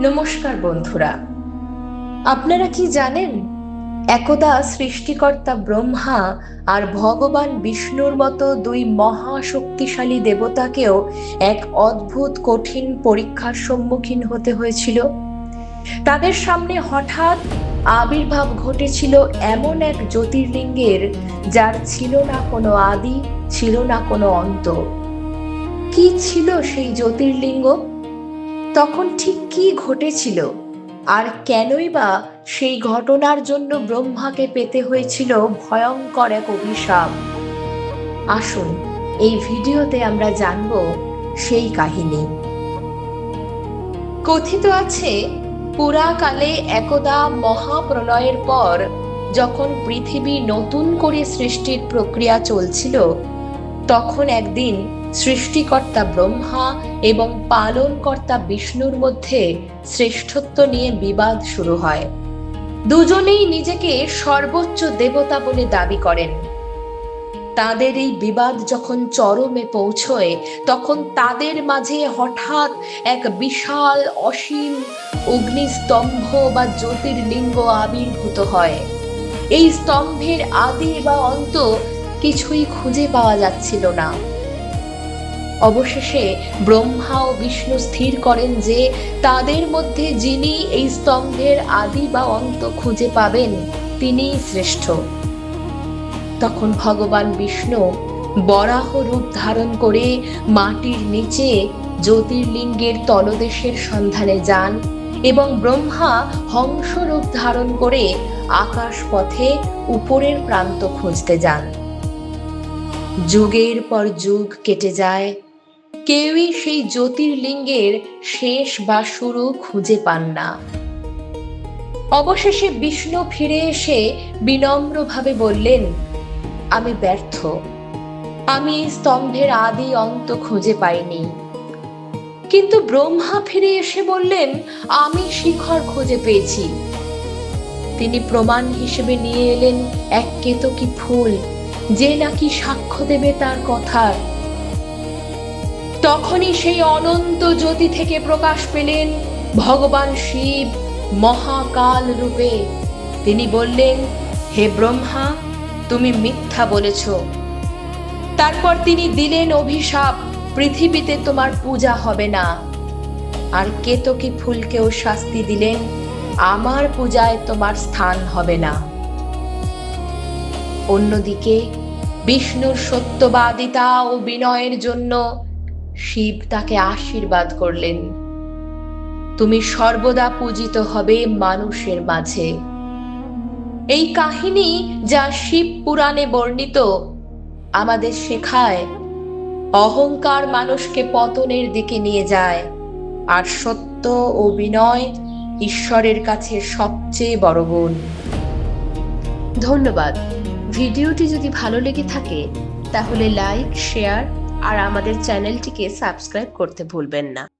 নমস্কার বন্ধুরা, আপনারা কি জানেন একদা সৃষ্টিকর্তা ব্রহ্মা আর ভগবান বিষ্ণুর মতো দুই মহাশক্তিশালী দেবতাকেও এক অদ্ভুত কঠিন পরীক্ষার সম্মুখীন হতে হয়েছিল। তাদের সামনে হঠাৎ আবির্ভাব ঘটেছিল এমন এক জ্যোতির্লিঙ্গের, যার ছিল না কোনো আদি, ছিল না কোনো অন্ত। কি ছিল সেই জ্যোতির্লিঙ্গ? তখন ঠিক কি ঘটেছিল, আর কেনই বা সেই ঘটনার জন্য ব্রহ্মাকে পেতে হয়েছিল ভয়ঙ্কর এক অভিশাপ? আসুন এই ভিডিওতে আমরা জানব সেই কাহিনী। কথিত আছে, পুরাকালে একদা মহাপ্রলয়ের পর যখন পৃথিবী নতুন করে সৃষ্টির প্রক্রিয়া চলছিল, তখন একদিন সৃষ্টিকর্তা ব্রহ্মা এবং পালনকর্তা বিষ্ণুর মধ্যে শ্রেষ্ঠত্ব নিয়ে বিবাদ শুরু হয়। দুজনেই নিজেকে সর্বোচ্চ দেবতা বলে দাবি করেন। তাদের এই বিবাদ যখন চরমে পৌঁছয়, তখন তাদের মাঝে হঠাৎ এক বিশাল অসীম অগ্নিস্তম্ভ বা জ্যোতির্লিঙ্গ আবির্ভূত হয়। এই স্তম্ভের আদি বা অন্ত কিছুই খুঁজে পাওয়া যাচ্ছিল না। অবশেষে ব্রহ্মা ও বিষ্ণু স্থির করেন যে তাদের মধ্যে যিনি এই স্তম্ভের আদি বা অন্ত খুঁজে পাবেন, তিনিই শ্রেষ্ঠ। তখন ভগবান বিষ্ণু বরাহ রূপ ধারণ করে মাটির নিচে জ্যোতির্লিঙ্গের তলদেশের সন্ধানে যান এবং ব্রহ্মা হংস রূপ ধারণ করে আকাশ পথে উপরের প্রান্ত খুঁজতে যান। যুগের পর যুগ কেটে যায়, কেউই সেই জ্যোতির্লিঙ্গের শেষ বা শুরু খুঁজে পান না। অবশেষে বিষ্ণু ফিরে এসে বিনম্রভাবে বললেন, আমি ব্যর্থ, আমি স্তম্ভের আদি অন্ত খুঁজে পাইনি। কিন্তু ব্রহ্মা ফিরে এসে বললেন, আমি শিখর খুঁজে পেয়েছি। তিনি প্রমাণ হিসেবে নিয়ে এলেন এক কেতকী ফুল, যে নাকি সাক্ষ্য দেবে তার কথার। তখনই সেই অনন্ত জ্যোতি থেকে প্রকাশ পেলেন ভগবান শিব মহাকাল রূপে। তিনি বললেন, হে ব্রহ্মা, তুমি মিথ্যা বলেছ। তারপর তিনি দিলেন অভিশাপ, পৃথিবীতে তোমার পূজা হবে না। আর কেতকী ফুলকেও শাস্তি দিলেন, আমার পূজায় তোমার স্থান হবে না। অন্যদিকে বিষ্ণুর সত্যবাদিতা ও বিনয়ের জন্য শিব তাকে আশীর্বাদ করলেন, তুমি সর্বদা পূজিত হবে মানুষের মাঝে। এই কাহিনী, যা শিব পুরাণে বর্ণিত, আমাদের শেখায় অহংকার মানুষকে পতনের দিকে নিয়ে যায়, আর সত্য ও বিনয় ঈশ্বরের কাছে সবচেয়ে বড় গুণ। ধন্যবাদ। ভিডিওটি যদি ভালো লেগে থাকে তাহলে লাইক, শেয়ার আর আমাদের চ্যানেলটিকে সাবস্ক্রাইব করতে ভুলবেন না।